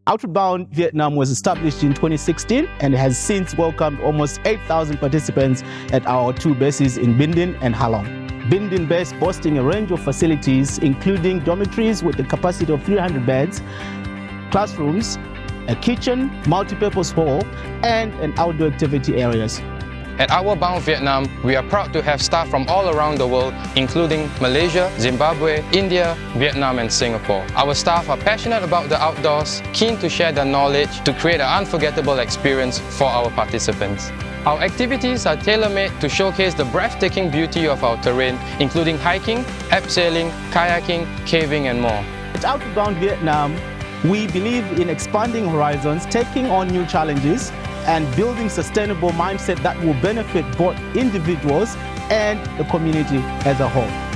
Outward Bound Vietnam was established in 2016 and has since welcomed almost 8,000 participants at our two bases in Binh Dinh and Halong. Binh Dinh base boasting a range of facilities including dormitories with a capacity of 300 beds, classrooms, a kitchen, multi-purpose hall, and an outdoor activity areas. At Outward Bound Vietnam, we are proud to have staff from all around the world, including Malaysia, Zimbabwe, India, Vietnam, and Singapore. Our staff are passionate about the outdoors, keen to share their knowledge to create an unforgettable experience for our participants. Our activities are tailor-made to showcase the breathtaking beauty of our terrain, including hiking, abseiling, kayaking, caving, and more. At Outward Bound Vietnam, we believe in expanding horizons, taking on new challenges, and building sustainable mindset that will benefit both individuals and the community as a whole.